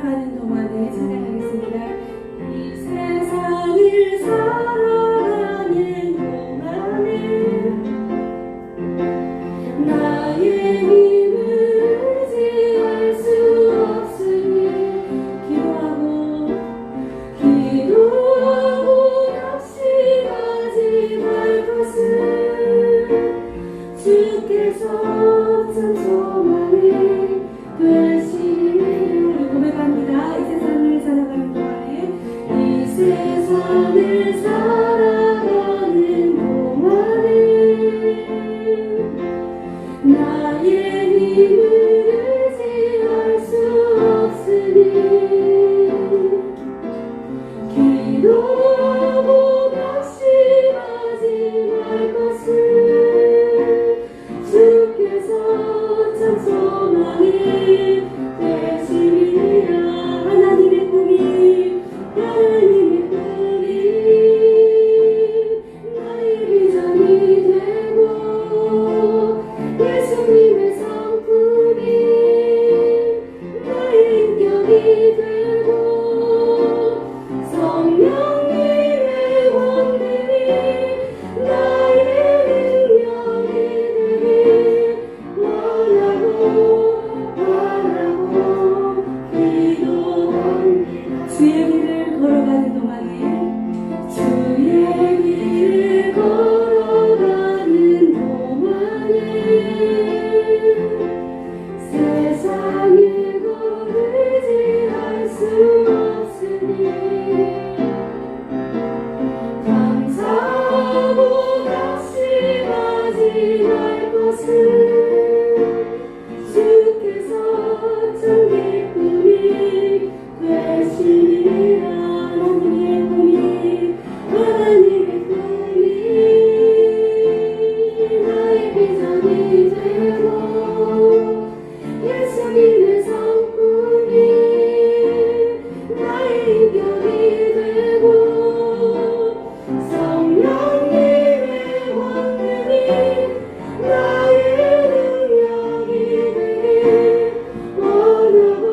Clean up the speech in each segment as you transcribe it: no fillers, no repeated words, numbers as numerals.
걸어가는 동안에 찬양하겠습니다. 이 세상을 살아가는 동안에 나의 힘을 의지할 수 없으니 기도하고 낙심하지 말 것을 주께서 참 소망이 되시니 고백합니다. 이 세상을 살아가는 동안에 이 세상을 살아가는 동안에 나의 힘을 의지할 수 없으니 기도하고 낙심하지 말 것을 주께서 참 소망이 되시리라. 하나님의 꿈이 나의 비전이 되고 예수님의 성품이 나의 인격이 되고 성령님의 원들이 나의 능력이 되길 원하고 바라고 기도합니다. 주의 길을 걸어가는 동안에 주의 길을 걸어가는 동안에 세상을 의지할 수 없으니 감사하고 낙심하지 말 것을 주께서 참 기쁨이 되시리라. 하나님의 꿈이 나의 비전이 되고 예수님의 성품이 나의 인격이 되고 성령님의 원능이 나의 능력이 되길 원하고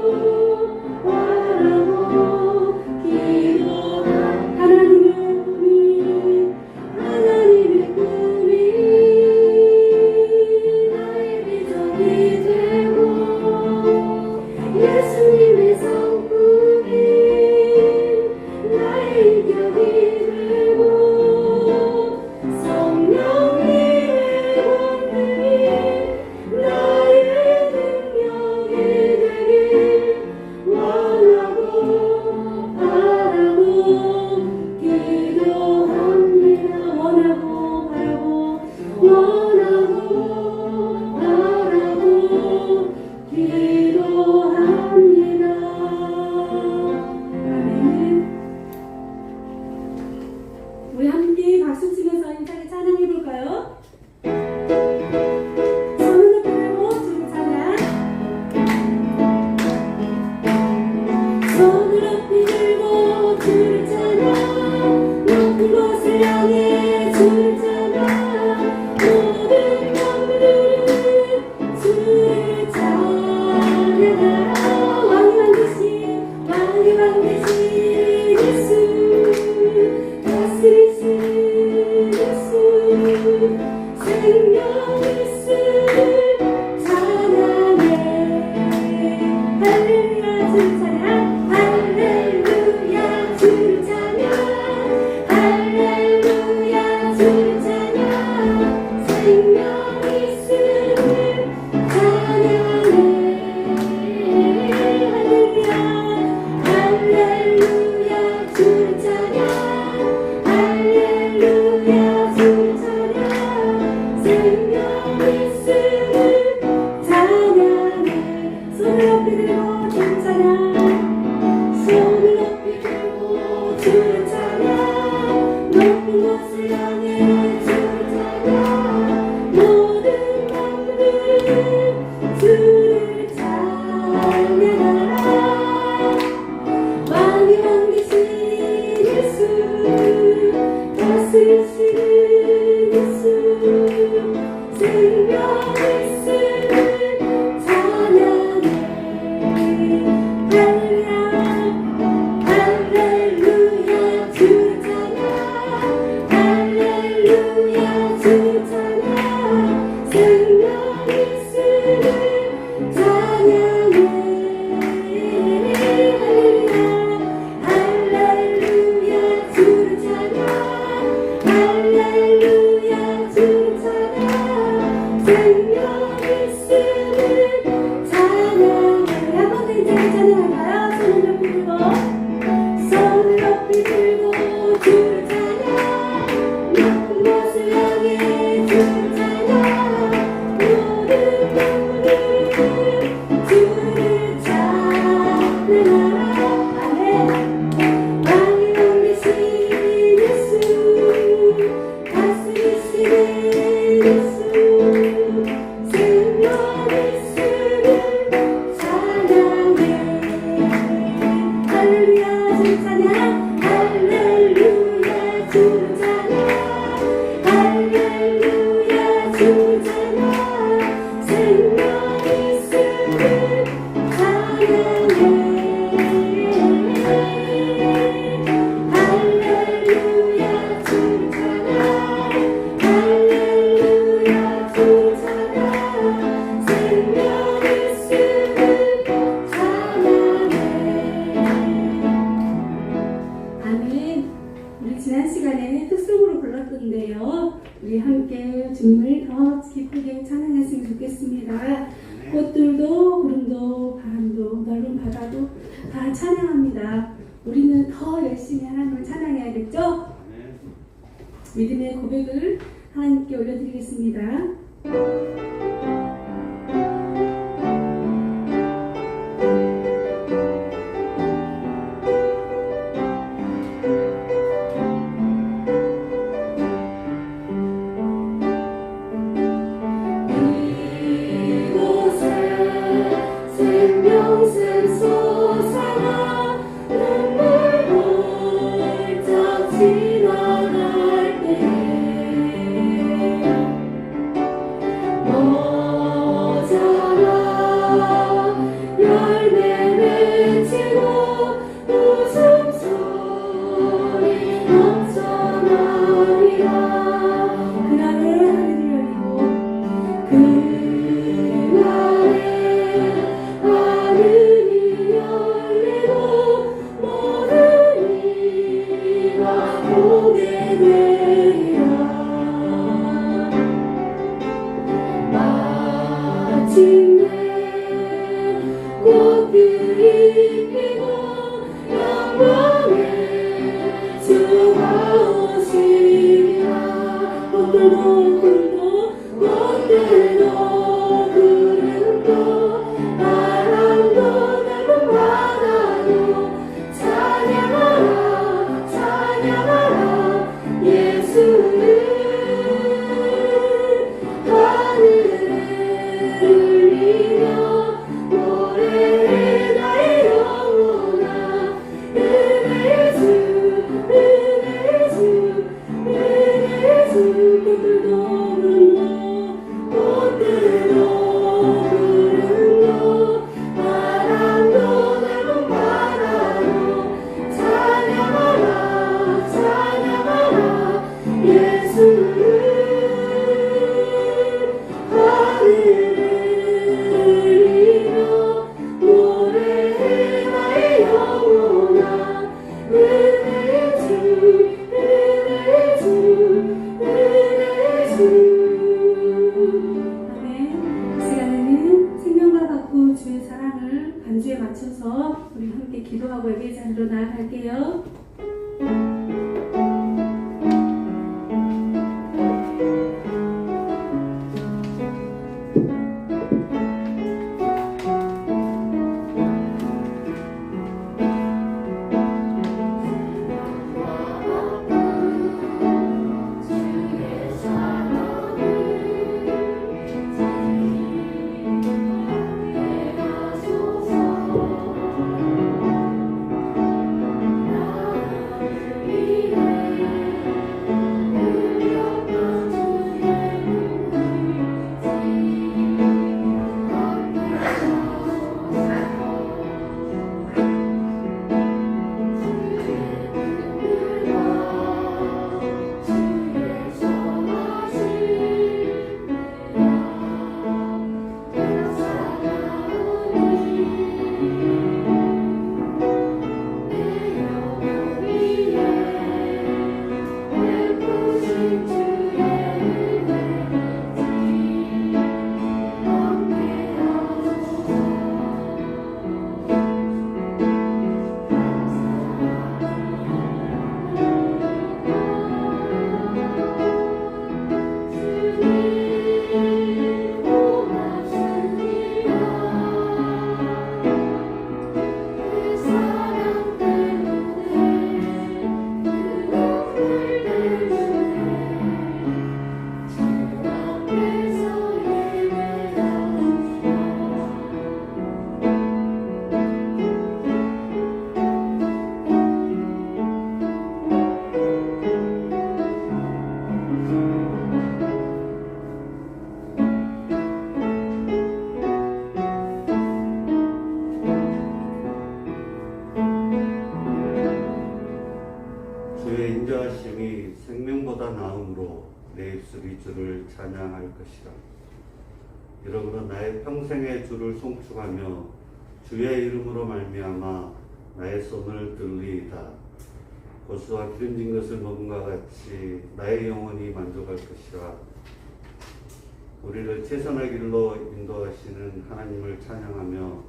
바라고 기도합니다. 하나님의 꿈이 나의 비전이 되고 예수님의 성품이 나의 인격이 되고 성령님의 원능이 나의 능력이 되길 원하고 바라고 기도합니다. 원하고 바라고 기도합니다. 아멘. 우리 함께 박수 치면서 힘차게 찬양해 볼까요? 손을 높이고 주를 찬양. 손을 높이 들고 주를 찬양. 높은 곳을 향해 주를 찬양. 모든 영들은 주를 찬양하라. 왕이 왕 되신 예수 다스리신 예수 생명 예수를 찬양해. 할렐루야 주를 찬양. 할렐루야 주를 찬양. 할렐루야 주를 찬양. 생명 예수를 찬양해. 할렐루야 주를 찬양. 할렐루야 주를 찬양. 생명 예수를 찬양해. 손을 높이 들고 주를 찬양. 손을 높이 들고 주를 찬양. 높은 곳을 향해 주를 찬양. 모든 마음들은 주를 찬양하라. 왕이 왕 되신 예수 다스리시는 예수 생명 생명 있음을 찬양해. 한번 더 힘차게 찬양할까요? 손을 높이 들고 손을 높이 들고 주를 찬양. 높은 곳을 향해 주를 찬양. 모든 눈물을 주를 찬양하라. 아멘. 왕이 올리신 예수, 다스리시는 예수, 생명 있음을 찬양해. 할렐루야 주를 찬양. 할렐루야 주를 찬양. 할렐루야 주를 찬양. 생명 있음을 찬양해. 할렐루야 주를 찬양. 할렐루야 주를 찬양. 생명 있음을 찬양해. 아멘. 우리 지난 시간에 특성으로 불렀던데요. 우리 함께 주님을 더 기쁘게 찬양했으면 좋겠습니다. 꽃들도 구름도 바람도 넓은 바다도 다 찬양합니다. 우리는 더 열심히 하나님을 찬양해야겠죠? 믿음의 고백을 하나님께 올려드리겠습니다. 이곳에 생명샘 솟아나 눈물 훌쩍 지나갈 때에 모자라 열매 맺히고 웃음소리 넘쳐나리라. 그날에 하늘이 열리고 그날에 하늘이 열리고 모든 이가 보게 되리라. 마침내 꽃들이 피고 영광의 주가 오시리라. 꽃들도 구름도 꽃들도 구름도 바람도 넓은 바다도 찬양하라 찬양하라 예수를. 하늘을 울리며 노래해 나의 영혼아. 은혜의 주 은혜의 주 은혜의 주. 꽃들도 구름도 꽃들도 구름도 바람도 넓은 바다도 찬양하라 찬양하라 예수를. 하늘을 울리며 노래해 나의 영혼아. 은혜의 주 은혜의 주 은혜의 주. 아멘. 이 시간에는 생명과 같고 주의 사랑을 반주에 맞춰서 우리 함께 기도하고 예배 자리로 나아갈게요. 이러므로 나의 평생의 주를 송축하며 주의 이름으로 말미암아 나의 손을 들리이다. 고수와 기름진 것을 먹음과 같이 나의 영혼이 만족할 것이라. 우리를 최선의 길로 인도하시는 하나님을 찬양하며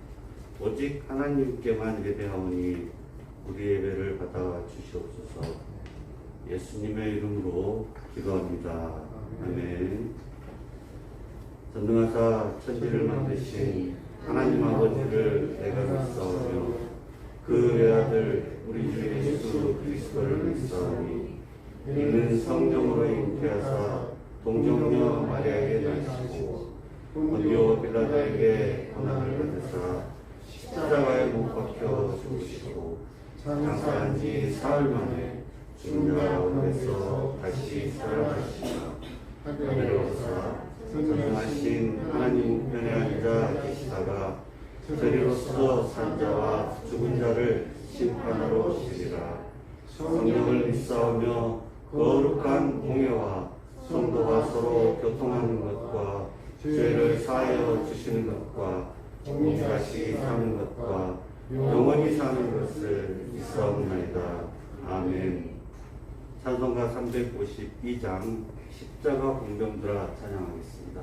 오직 하나님께만 예배하오니 우리 예배를 받아 주시옵소서. 예수님의 이름으로 기도합니다. 아멘. 전능하사 천지를 만드신 하나님 아버지를 내가 믿사오며 그 외아들 우리 주 예수 그리스도를 믿사오니 이는 성령으로 잉태하사 동정녀 마리아에게 나시고 본디오 빌라도에게 고난을 받으사 십자가에 못 박혀 죽으시고 장사한 지 사흘 만에 죽은 자 가운데서 다시 살아나시사 하늘에 오사 전능하신 하나님 우편에 앉아 계시다가 저리로서 산 자와 죽은 자를 심판하러 오시리라. 성령을 믿사오며 거룩한 공예와 성도가 서로 교통하는 것과 죄를 사하여 주시는 것과 다시 사는 것과 영원히 사는 것을 믿사옵나이다. 아멘. 찬송가 352장 십자가 공병들아 찬양하겠습니다.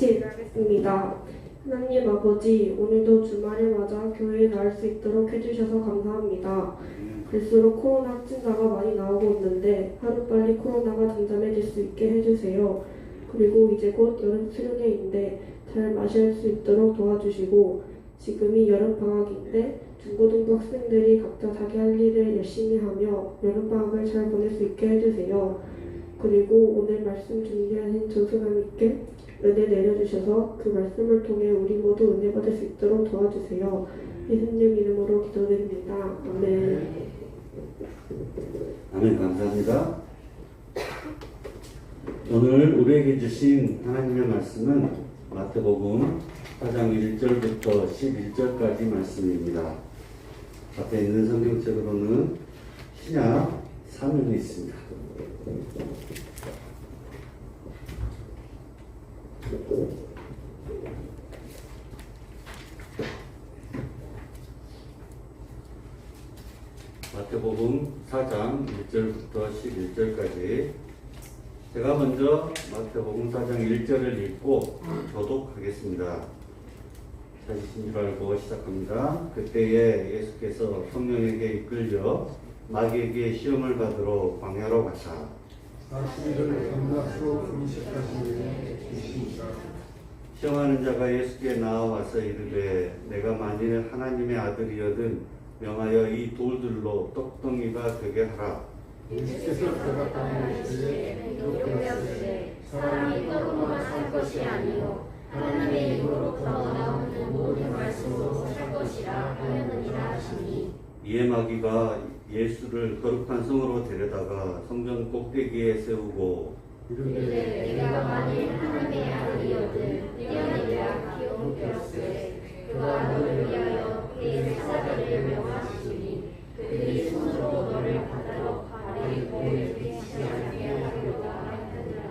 같이 일하겠습니다. 하나님 아버지, 오늘도 주말을 맞아 교회에 나올 수 있도록 해주셔서 감사합니다. 갈수록 코로나 확진자가 많이 나오고 있는데 하루빨리 코로나가 잠잠해질 수 있게 해주세요. 그리고 이제 곧 여름 수련회인데 잘 마실 수 있도록 도와주시고 지금이 여름 방학인데 중고등부 학생들이 각자 자기 할 일을 열심히 하며 여름 방학을 잘 보낼 수 있게 해주세요. 그리고 오늘 말씀 준비하신 조수감님께 은혜 내려주셔서 그 말씀을 통해 우리 모두 은혜 받을 수 있도록 도와주세요. 예수님 이름으로 기도드립니다. 아멘. 아멘. 감사합니다. 오늘 우리에게 주신 하나님의 말씀은 마태복음 4장 1절부터 11절까지 말씀입니다. 앞에 있는 성경책으로는 신약 사면이 있습니다. 마태복음 4장 1절부터 11절까지 제가 먼저 마태복음 4장 1절을 읽고 교독하겠습니다. 찾으신 줄 알고 시작합니다. 그때에 예수께서 성령에게 이끌려 마귀에게 시험을 받으러 광야로 가사 40일을 밤낮으로 금식하시니 계십니다. 시험하는 자가 예수께 나와와서 이르되 내가 만일 하나님의 아들이여든 명하여 이 돌들로 떡덩이가 되게 하라. 예수께서 대답하시되 기록되었으되 사람이 떡으로만 살 것이 아니요 하나님의 입으로부터 나오는 모든 말씀으로 살 것이라 하였느니라 하시니 이에 마귀가 예수를 거룩한 성으로 데려다가 성전 꼭대기에 세우고 이르되 내가 만일 하나님의 아들이여든 뛰어내려 기록되었으되 그가 너를 위하여 그의 사자들을 명하시니 그들이 손으로 너를 받들어 발에 돌을 부딪히지 않게 하리로다 하였느니라.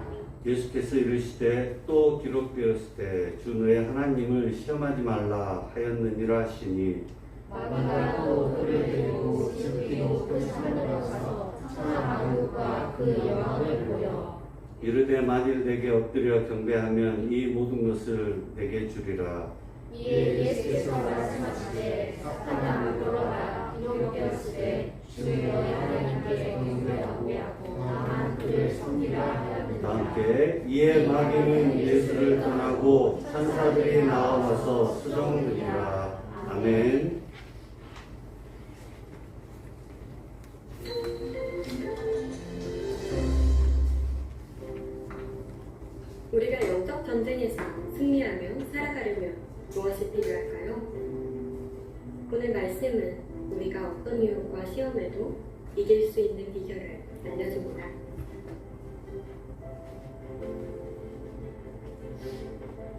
예수께서 이르시되 또 기록되었을 때 주 너의 하나님을 시험하지 말라 하였느니라 하시니 마귀가 또 돌을 들고 지극히 높은 산으로 가서 천하만국과 그 영광을 보여 이르되 만일 내게 엎드려 경배하면 이 모든 것을 내게 주리라. 이에 예수께서 말씀하시되 사탄아 물러가라 기록되었으되 주 너의 하나님께 경배하고 다만 그를 섬기라 하였느니라. 함께 이에 마귀는 예수를 떠나고 천사들이 나와서 수종드리라. 아멘. 우리가 영적 전쟁에서 승리하며 살아가려면 무엇이 필요할까요? 오늘 말씀은 우리가 어떤 유혹과 시험에도 이길 수 있는 비결을 알려줍니다.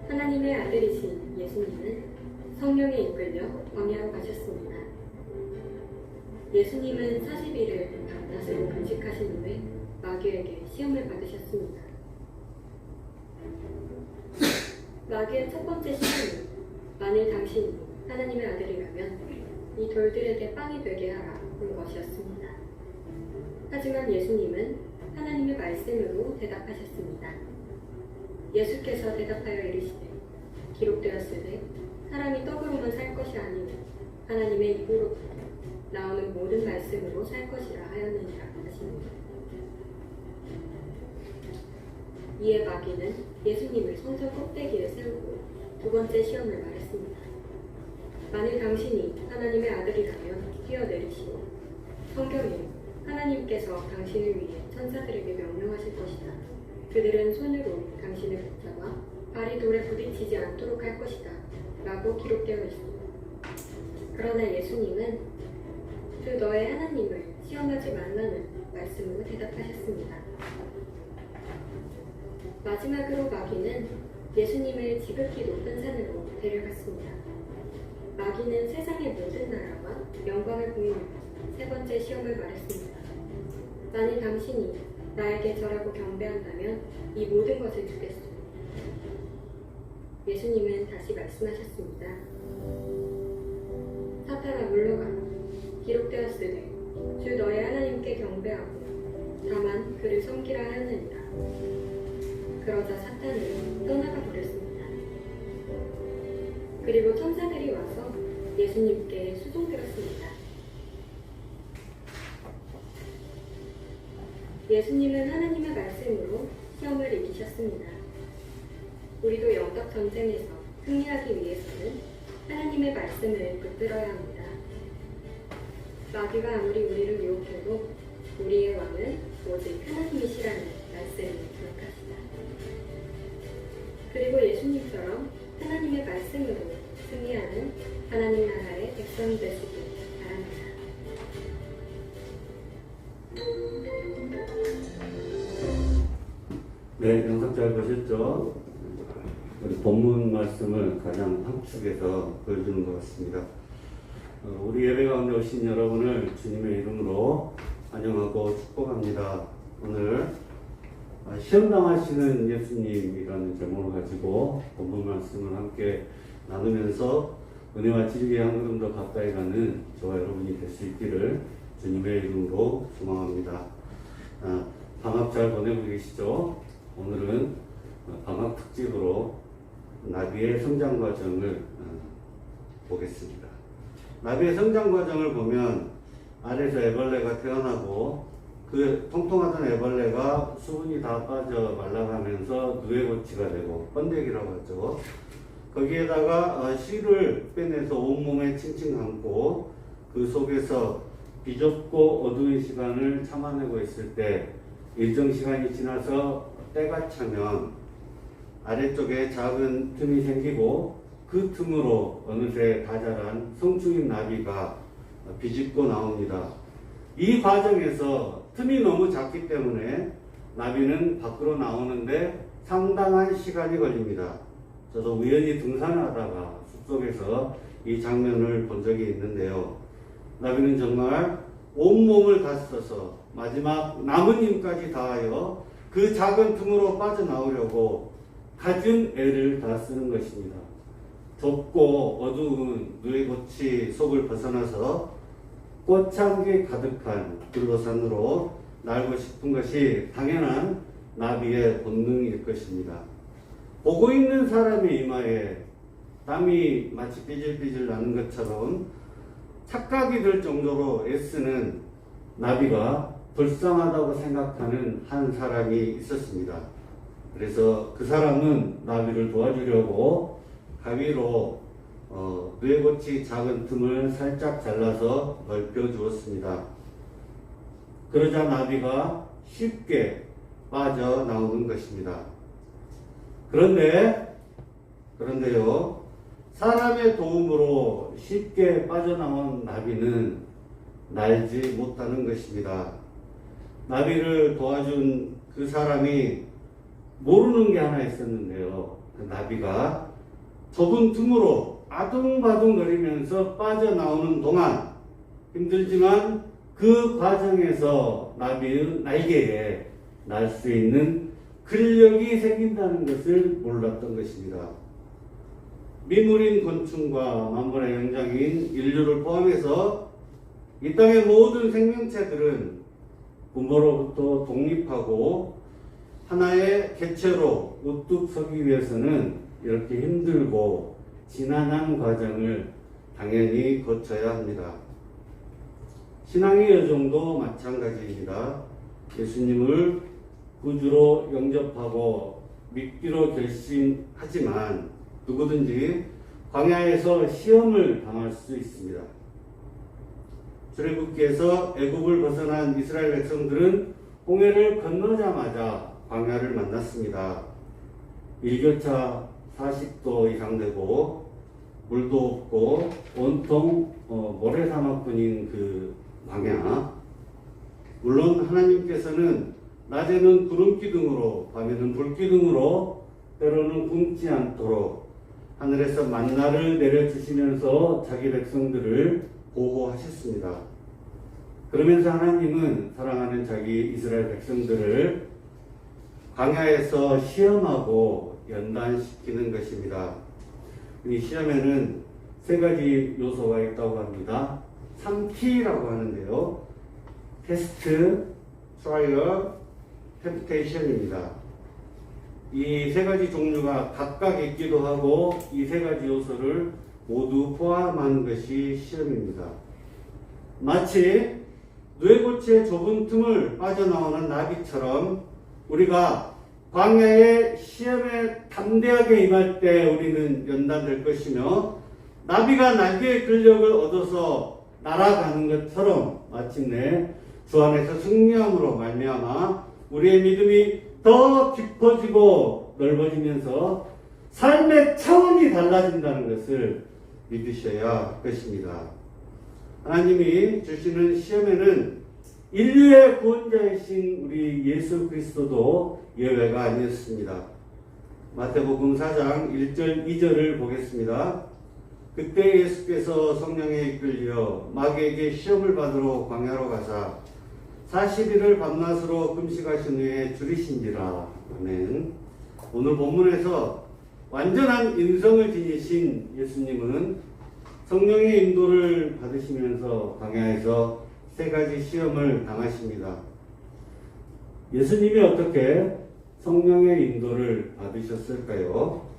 하나님의 아들이신 예수님은 성령에 이끌려 광야로 가셨습니다. 예수님은 40일을 밤낮으로 금식하신 후에 마귀에게 시험을 받으셨습니다. 마귀의 첫 번째 시험은 만일 당신이 하나님의 아들이라면 이 돌들에게 빵이 되게 하라는 것이었습니다. 하지만 예수님은 하나님의 말씀으로 대답하셨습니다. 예수께서 대답하여 이르시되 기록되었으되 사람이 떡으로만 살 것이 아니고 하나님의 입으로부터 나오는 모든 말씀으로 살 것이라 하였느니라 하십니다. 이에 마귀는 예수님을 성전 꼭대기에 세우고 두 번째 시험을 말했습니다. 만일 당신이 하나님의 아들이라면 뛰어내리시고 성경에 하나님께서 당신을 위해 천사들에게 명령하실 것이다. 그들은 손으로 당신을 붙잡아 발이 돌에 부딪히지 않도록 할 것이다. 라고 기록되어 있습니다. 그러나 예수님은 주 너의 하나님을 시험하지 말라는 말씀으로 대답하셨습니다. 마지막으로 마귀는 예수님을 지극히 높은 산으로 데려갔습니다. 마귀는 세상의 모든 나라와 영광을 보이는 세 번째 시험을 말했습니다. 만일 당신이 나에게 절하고 경배한다면 이 모든 것을 주겠소. 예수님은 다시 말씀하셨습니다. 사탄아 물러가라. 기록되었으되 주 너의 하나님께 경배하고 다만 그를 섬기라 하였느니라. 그러자 사탄은 떠나가 버렸습니다. 그리고 천사들이 와서 예수님께 수종들었습니다. 예수님은 하나님의 말씀으로 시험을 이기셨습니다. 우리도 영적 전쟁에서 승리하기 위해서는 하나님의 말씀을 붙들어야 합니다. 마귀가 아무리 우리를 유혹해도 우리의 왕은 오직 하나님이시라는 말씀을 기억합시다. 그리고 예수님처럼 하나님의 말씀으로 승리하는 하나님 나라의 백성 되시길 바랍니다. 네, 영상 잘 보셨죠? 우리 본문 말씀을 가장 함축해서 보여주는 것 같습니다. 우리 예배 가운데 오신 여러분을 주님의 이름으로 환영하고 축복합니다. 오늘 시험당하시는 예수님이라는 제목을 가지고 본문 말씀을 함께 나누면서 은혜와 진리에 한 걸음 더 가까이 가는 저와 여러분이 될 수 있기를 주님의 이름으로 소망합니다. 방학 잘 보내고 계시죠? 오늘은 방학 특집으로 나비의 성장 과정을 보겠습니다. 나비의 성장 과정을 보면 알에서 애벌레가 태어나고 그 통통하던 애벌레가 수분이 다 빠져 말라가면서 누에고치가 되고 번데기라고 하죠. 거기에다가 씨를 빼내서 온몸에 칭칭 감고 그 속에서 비좁고 어두운 시간을 참아내고 있을 때 일정 시간이 지나서 때가 차면 아래쪽에 작은 틈이 생기고 그 틈으로 어느새 다 자란 성충인 나비가 비집고 나옵니다. 이 과정에서 틈이 너무 작기 때문에 나비는 밖으로 나오는데 상당한 시간이 걸립니다. 저도 우연히 등산을 하다가 숲속에서 이 장면을 본 적이 있는데요. 나비는 정말 온몸을 다 써서 마지막 남은 힘까지 다하여 그 작은 틈으로 빠져나오려고 갖은 애를 다 쓰는 것입니다. 좁고 어두운 누에고치 속을 벗어나서 꽃향기 가득한 불로산으로 날고 싶은 것이 당연한 나비의 본능일 것입니다. 보고 있는 사람의 이마에 땀이 마치 삐질삐질 나는 것처럼 착각이 들 정도로 애쓰는 나비가 불쌍하다고 생각하는 한 사람이 있었습니다. 그래서 그 사람은 나비를 도와주려고 가위로 누에고치 작은 틈을 살짝 잘라서 넓혀 주었습니다. 그러자 나비가 쉽게 빠져나오는 것입니다. 그런데요, 사람의 도움으로 쉽게 빠져나온 나비는 날지 못하는 것입니다. 나비를 도와준 그 사람이 모르는 게 하나 있었는데요. 그 나비가 좁은 틈으로 아둥바둥거리면서 빠져나오는 동안 힘들지만 그 과정에서 나비의 날개에 날 수 있는 근력이 생긴다는 것을 몰랐던 것입니다. 미물인 곤충과 만분의 영장인 인류를 포함해서 이 땅의 모든 생명체들은 부모로부터 독립하고 하나의 개체로 우뚝 서기 위해서는 이렇게 힘들고 지난한 과정을 당연히 거쳐야 합니다. 신앙의 여정도 마찬가지입니다. 예수님을 구주로 영접하고 믿기로 결심하지만 누구든지 광야에서 시험을 당할 수 있습니다. 출애굽기에서 애굽을 벗어난 이스라엘 백성들은 홍해를 건너자마자 광야를 만났습니다. 일교차 40도 이상 되고 물도 없고 온통 모래사막뿐인 그 광야. 물론 하나님께서는 낮에는 구름기둥으로 밤에는 불기둥으로 때로는 굶지 않도록 하늘에서 만나를 내려주시면서 자기 백성들을 보호하셨습니다. 그러면서 하나님은 사랑하는 자기 이스라엘 백성들을 광야에서 시험하고 연단시키는 것입니다. 이 시험에는 세 가지 요소가 있다고 합니다. 3T라고 하는데요. 테스트, 트라이얼, 템프테이션입니다. 이 세 가지 종류가 각각 있기도 하고 이 세 가지 요소를 모두 포함한 것이 시험입니다. 마치 누에고치의 좁은 틈을 빠져나오는 나비처럼 우리가 광야의 시험에 담대하게 임할 때 우리는 연단될 것이며, 나비가 날개의 근력을 얻어서 날아가는 것처럼 마침내 주 안에서 승리함으로 말미암아 우리의 믿음이 더 깊어지고 넓어지면서 삶의 차원이 달라진다는 것을 믿으셔야 할 것입니다. 하나님이 주시는 시험에는 인류의 구원자이신 우리 예수 그리스도도 예외가 아니었습니다. 마태복음 4장 1절 2절을 보겠습니다. 그때 예수께서 성령에 이끌려 마귀에게 시험을 받으러 광야로 가사 40일을 밤낮으로 금식하신 후에 줄이신지라. 아멘. 오늘 본문에서 완전한 인성을 지니신 예수님은 성령의 인도를 받으시면서 광야에서 3가지 시험을 당하십니다. 예수님이 어떻게 성령의 인도를 받으셨을까요?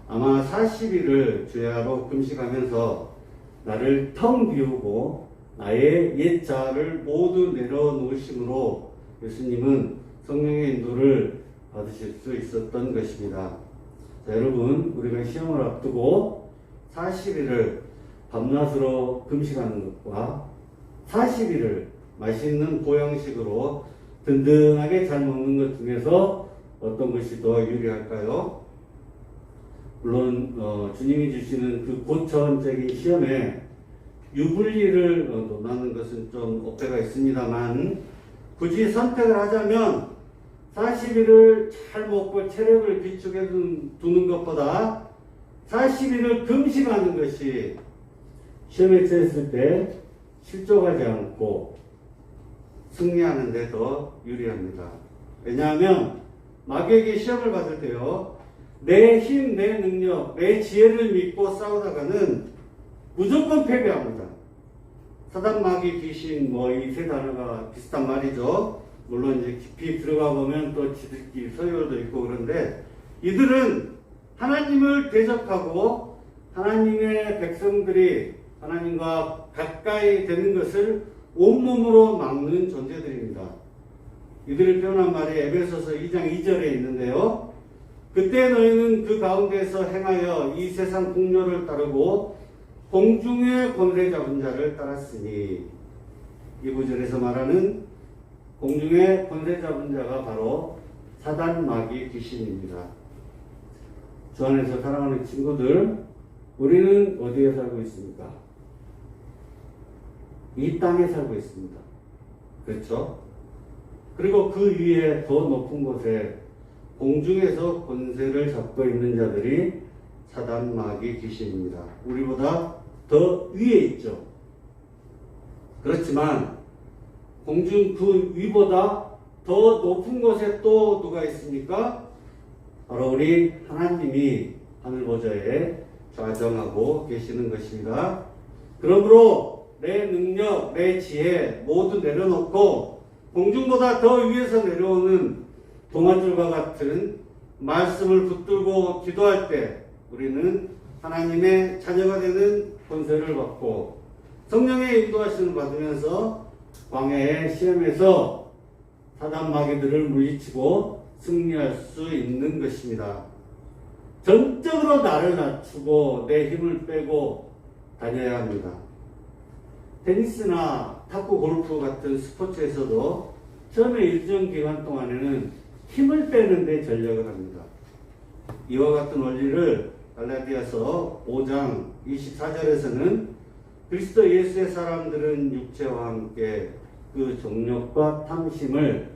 아마 40일을 주야로 금식하면서 나를 텅 비우고 나의 옛 자아를 모두 내려놓으심으로 예수님은 성령의 인도를 받으실 수 있었던 것입니다. 자, 여러분, 우리가 시험을 앞두고 40일을 밤낮으로 금식하는 것과 40일을 맛있는 보양식으로 든든하게 잘 먹는 것 중에서 어떤 것이 더 유리할까요? 물론 주님이 주시는 그 고차원적인 시험에 유불리를 논하는 것은 좀 어폐가 있습니다만, 굳이 선택을 하자면 40일을 잘 먹고 체력을 비축해 두는 것보다 40일을 금식하는 것이 시험에 처했을 때 실족하지 않고 승리하는 데 더 유리합니다. 왜냐하면 마귀에게 시험을 받을 때요, 내 힘, 내 능력, 내 지혜를 믿고 싸우다가는 무조건 패배합니다. 사단, 마귀, 귀신, 이 3 단어가 비슷한 말이죠. 물론 이제 깊이 들어가 보면 또 지들끼리 서열도 있고 그런데, 이들은 하나님을 대적하고 하나님의 백성들이 하나님과 가까이 되는 것을 온몸으로 막는 존재들입니다. 이들을 표현한 말이 에베소서 2장 2절에 있는데요. 그때 너희는 그 가운데서 행하여 이 세상 풍요를 따르고 공중의 권세 잡은 자를 따랐으니, 이 구절에서 말하는 공중의 권세 잡은 자가 바로 사단, 마귀, 귀신입니다. 주 안에서 사랑하는 친구들, 우리는 어디에 살고 있습니까? 이 땅에 살고 있습니다. 그렇죠? 그리고 그 위에 더 높은 곳에 공중에서 권세를 잡고 있는 자들이 사단, 마귀, 귀신입니다. 우리보다 더 위에 있죠. 그렇지만 공중 그 위보다 더 높은 곳에 또 누가 있습니까? 바로 우리 하나님이 하늘 보좌에 좌정하고 계시는 것입니다. 그러므로 내 능력, 내 지혜 모두 내려놓고 공중보다 더 위에서 내려오는 동아줄과 같은 말씀을 붙들고 기도할 때 우리는 하나님의 자녀가 되는 권세를 받고 성령의 인도하심을 받으면서 광야의 시험에서 사단 마귀들을 물리치고 승리할 수 있는 것입니다. 전적으로 나를 낮추고 내 힘을 빼고 다녀야 합니다. 테니스나 탁구, 골프 같은 스포츠에서도 처음에 일정 기간 동안에는 힘을 빼는 데 전력을 합니다. 이와 같은 원리를 갈라디아서 5장 24절에서는 그리스도 예수의 사람들은 육체와 함께 그 정욕과 탐심을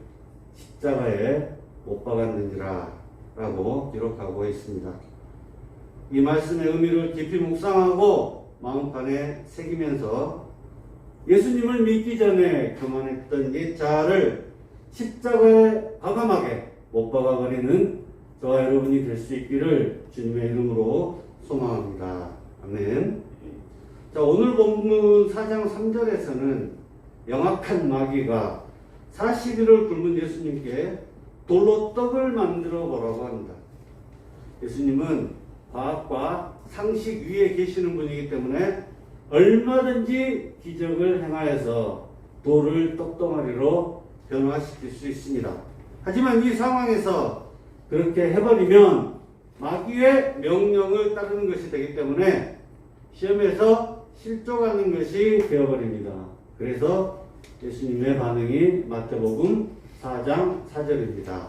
십자가에 못 박았느니라 라고 기록하고 있습니다. 이 말씀의 의미를 깊이 묵상하고 마음판에 새기면서 예수님을 믿기 전에 교만했던 옛 자아를 십자가에 과감하게 못 박아버리는 저와 여러분이 될 수 있기를 주님의 이름으로 소망합니다. 아멘. 자, 오늘 본문 4장 3절에서는 영악한 마귀가 40일을 굶은 예수님께 돌로 떡을 만들어 보라고 합니다. 예수님은 과학과 상식 위에 계시는 분이기 때문에 얼마든지 기적을 행하여서 돌을 떡덩어리로 변화시킬 수 있습니다. 하지만 이 상황에서 그렇게 해버리면 마귀의 명령을 따르는 것이 되기 때문에 시험에서 실족하는 것이 되어버립니다. 그래서 예수님의 반응이 마태복음 4장 4절입니다.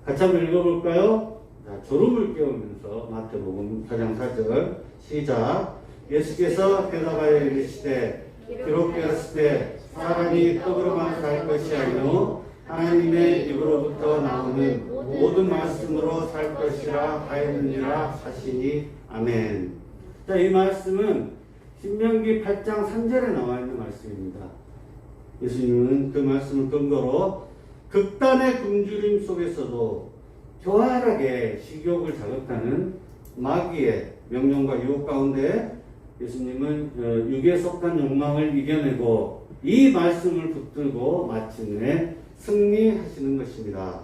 같이 한번 읽어볼까요? 자, 졸음을 깨우면서 마태복음 4장 4절 시작. 예수께서 대답하여 이르시되 기록되었을 때 사람이 떡으로만 살 것이 아니요 하나님의 입으로부터 나오는 모든 말씀으로 살 것이라 하였느니라 하시니 아멘. 자, 이 말씀은 신명기 8장 3절에 나와 있는 말씀입니다. 예수님은 그 말씀을 근거로 극단의 굶주림 속에서도 교활하게 식욕을 자극하는 마귀의 명령과 유혹 가운데 예수님은 육에 속한 욕망을 이겨내고 이 말씀을 붙들고 마침내 승리하시는 것입니다.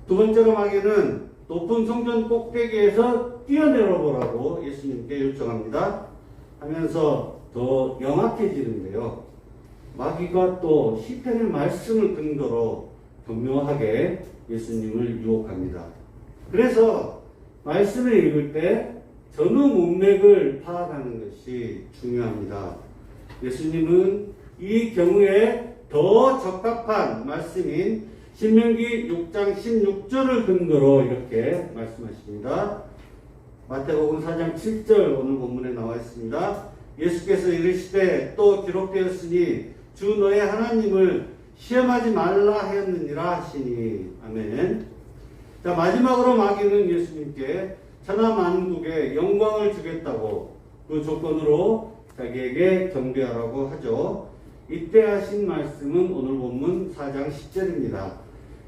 두 번째로 마귀는 높은 성전 꼭대기에서 뛰어내려 보라고 예수님께 요청합니다. 하면서 더 영악해지는데요. 마귀가 또 시편의 말씀을 근거로 교묘하게 예수님을 유혹합니다. 그래서 말씀을 읽을 때 전후 문맥을 파악하는 것이 중요합니다. 예수님은 이 경우에 더 적합한 말씀인 신명기 6장 16절을 근거로 이렇게 말씀하십니다. 마태복음 4장 7절 오늘 본문에 나와 있습니다. 예수께서 이르시되 또 기록되었으니 주 너의 하나님을 시험하지 말라 하였느니라 하시니 아멘. 자, 마지막으로 마귀는 예수님께 천하 만국에 영광을 주겠다고 그 조건으로 자기에게 경배하라고 하죠. 이때 하신 말씀은 오늘 본문 4장 10절입니다.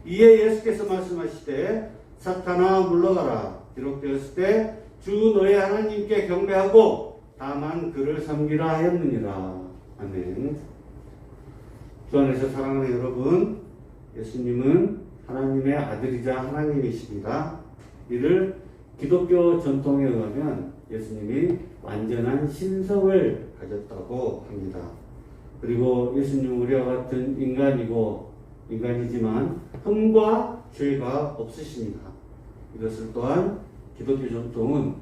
이에 예수께서 말씀하시되 사탄아 물러가라. 기록되었을 때 주 너의 하나님께 경배하고 다만 그를 섬기라 하였느니라. 아멘. 주 안에서 사랑하는 여러분, 예수님은 하나님의 아들이자 하나님이십니다. 이를 기독교 전통에 의하면 예수님이 완전한 신성을 가졌다고 합니다. 그리고 예수님은 우리와 같은 인간이지만 흠과 죄가 없으십니다. 이것을 또한 기독교 전통은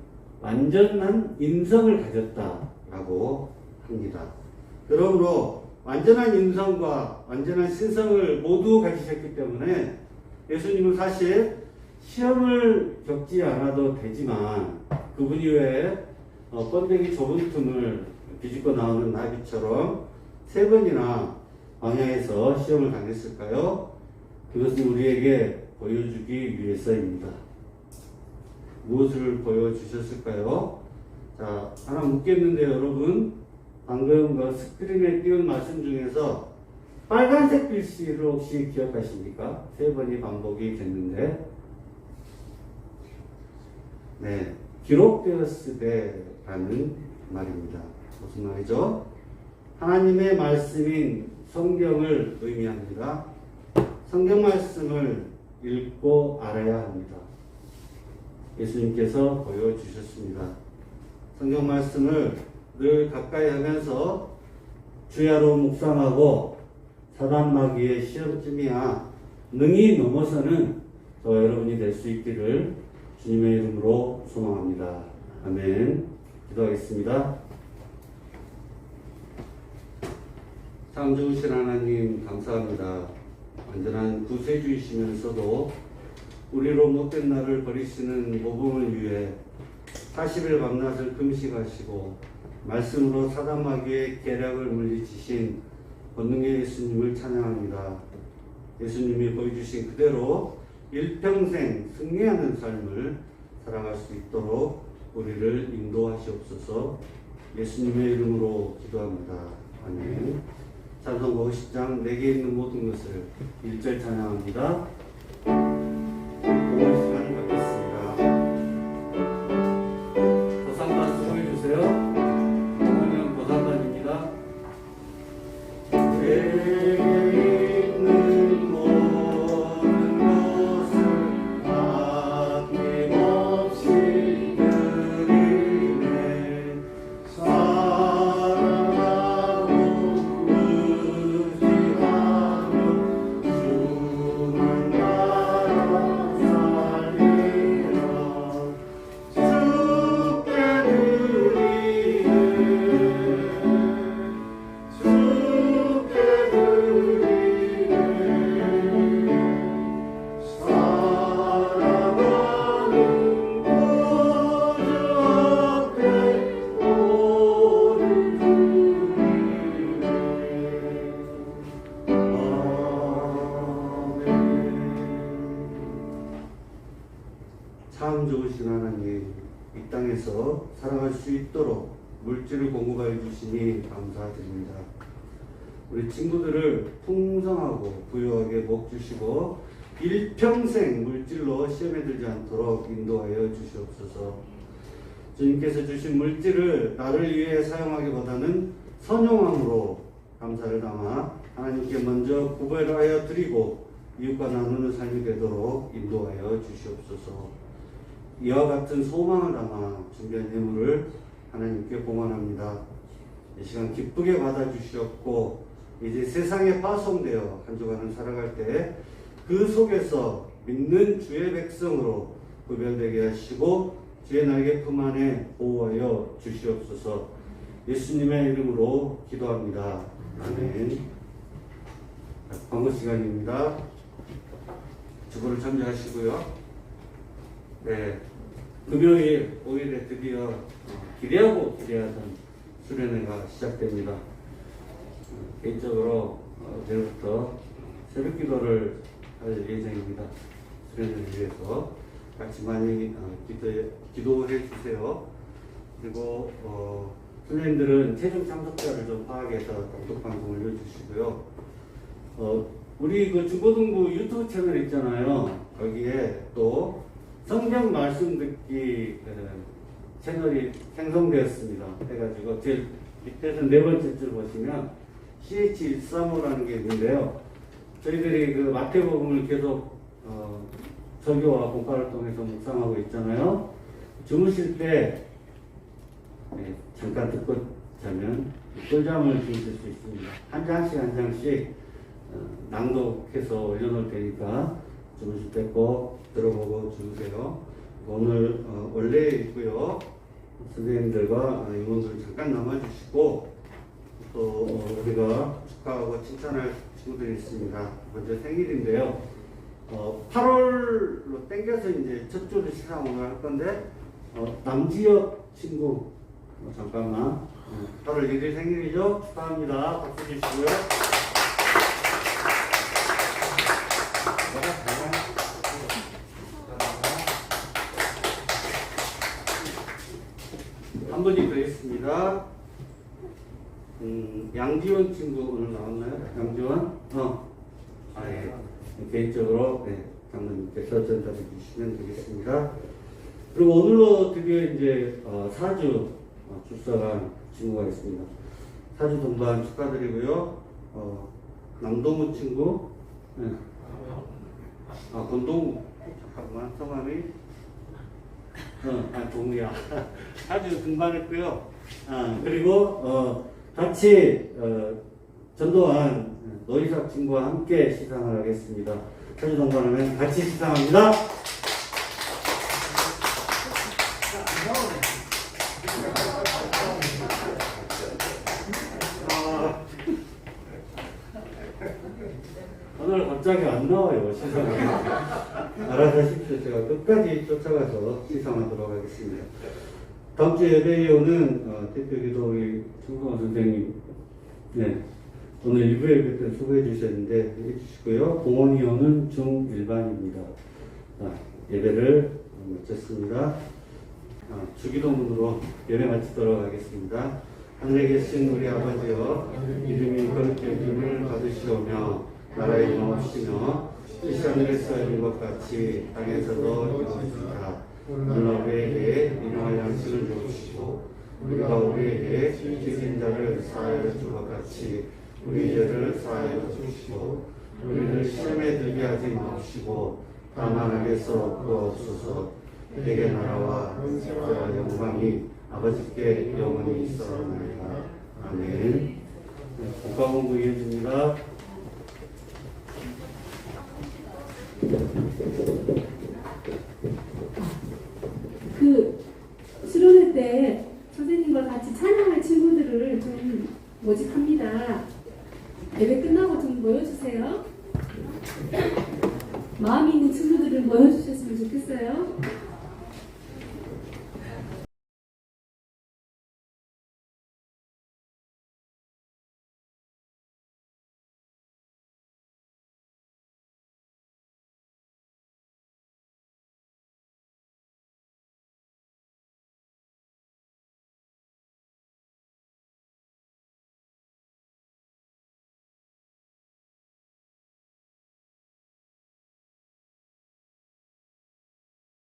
완전한 인성을 가졌다라고 합니다. 그러므로 완전한 인성과 완전한 신성을 모두 가지셨기 때문에 예수님은 사실 시험을 겪지 않아도 되지만 그분 이외에 번데기 좁은 틈을 비집고 나오는 나비처럼 3번이나 광야에서 시험을 당했을까요? 그것은 우리에게 보여주기 위해서입니다. 무엇을 보여주셨을까요? 자, 하나 묻겠는데 여러분, 방금 그 스크린에 띄운 말씀 중에서 빨간색 글씨를 혹시 기억하십니까? 3번이 반복이 됐는데, 네, 기록되었을 때라는 말입니다. 무슨 말이죠? 하나님의 말씀인 성경을 의미합니다. 성경 말씀을 읽고 알아야 합니다. 예수님께서 보여주셨습니다. 성경 말씀을 늘 가까이 하면서 주야로 묵상하고 사단 마귀의 시험쯤이야 능히 넘어서는 저와 여러분이 될 수 있기를 주님의 이름으로 소망합니다. 아멘. 기도하겠습니다. 참 좋으신 하나님 감사합니다. 완전한 구세주이시면서도 우리로 못된 나를 버리시는 모범을 위해 40일 밤낮을 금식하시고 말씀으로 사단 마귀의 계략을 물리치신 권능의 예수님을 찬양합니다. 예수님이 보여주신 그대로 일평생 승리하는 삶을 살아갈 수 있도록 우리를 인도하시옵소서. 예수님의 이름으로 기도합니다. 아멘. 찬송 50장 내게 있는 모든 것을 1절 찬양합니다. 오늘 시간을 갖겠습니다. 고상단 수고해 주세요. 오늘은 고상단입니다. 내게 있는 모든 것을 아낌없이 드리네. 사랑하고 참 좋으신 하나님, 이 땅에서 살아갈 수 있도록 물질을 공급하여 주시니 감사드립니다. 우리 친구들을 풍성하고 부유하게 복 주시고 일평생 물질로 시험에 들지 않도록 인도하여 주시옵소서. 주님께서 주신 물질을 나를 위해 사용하기보다는 선용함으로 감사를 담아 하나님께 먼저 구별하여 드리고 이웃과 나누는 삶이 되도록 인도하여 주시옵소서. 이와 같은 소망을 담아 준비한 예물을 하나님께 봉헌합니다. 이 시간 기쁘게 받아주시옵고 이제 세상에 파송되어 한 주간을 살아갈 때 그 속에서 믿는 주의 백성으로 구별되게 하시고 주의 날개 품 안에 보호하여 주시옵소서. 예수님의 이름으로 기도합니다. 아멘. 광고 시간입니다. 주보를 참조하시고요. 네, 금요일 5일에 드디어 기대하던 수련회가 시작됩니다. 개인적으로 내일부터 새벽 기도를 할 예정입니다. 수련회를 위해서 같이 많이 기도해 주세요. 그리고 선생님들은 최종 참석자를 좀 파악해서 단독 방송을 해주시고요. 우리 그 중고등부 유튜브 채널 있잖아요. 거기에 또 성경 말씀 듣기 채널이 생성되었습니다. 해가지고 제일 밑에서 네 번째 줄 보시면 CH135라는 게 있는데요. 저희들이 그 마태복음을 계속 설교와 공파를 통해서 묵상하고 있잖아요. 주무실 때 잠깐 듣고 자면 꿀잠을 주무실 수 있습니다. 한 장씩 낭독해서 올려놓을 테니까 주무실 때 꼭 들어보고 주무세요. 오늘 원래 있고요. 선생님들과 임원들 잠깐 남아주시고 또 우리가 축하하고 칭찬할 친구들이 있습니다. 먼저 생일인데요. 8월로 땡겨서 이제 첫 주를 시상을 할 건데 남지혁 친구 잠깐만 8월 1일 생일이죠. 축하합니다. 박수 주시고요. 한 분이 더 있습니다. 양지원 친구 오늘 나왔나요? 양지원? 예. 개인적으로 장로님께서 전달해 주시면 되겠습니다. 그리고 오늘로 드디어 이제 4주 출석한 친구가 있습니다. 4주 동반 축하드리고요. 남동우 친구, 권동우, 잠깐만 성함이 동우야. 4주 동반했고요. 그리고 같이 전도한 노이삭 친구와 함께 시상을 하겠습니다. 4주 동반하면 같이 시상합니다. 오늘 갑자기 안 나와요, 시상이. 알아서 하십시오. 제가 끝까지 쫓아가서 시상하도록 하겠습니다. 다음 주 예배위원은 대표기도 우리 청성원 선생님, 오늘 일부 예배 때 수고해 주셨는데 해주시고요. 공원위원은 중1반입니다. 예배를 마쳤습니다. 주기도문으로 예배 마치도록 하겠습니다. 하늘에 계신 우리 아버지여, 이름이 거룩히 여김을 받으시오며 나라의 임하옵시며 뜻이 하늘에서 이룬 것 같이 땅에서도 이루어지리이다. 오늘 우리에게 일용할 양식을 주시고 우리가 우리에게 죄진 자를 사하여 줄 것 같이 우리 죄를 사하여 주시고 우리를 시험에 들게 하지 마옵시고 다만 악에서 구하옵소서. 내게 나라와 권세와 영광이 아버지께 영원히 있사옵나이다. 아멘. 국가공부 이어집니다. 수련회 때 선생님과 같이 찬양할 친구들을 좀 모집합니다. 예배 끝나고 좀 모여주세요. 마음이 있는 친구들을 모여주셨으면 좋겠어요.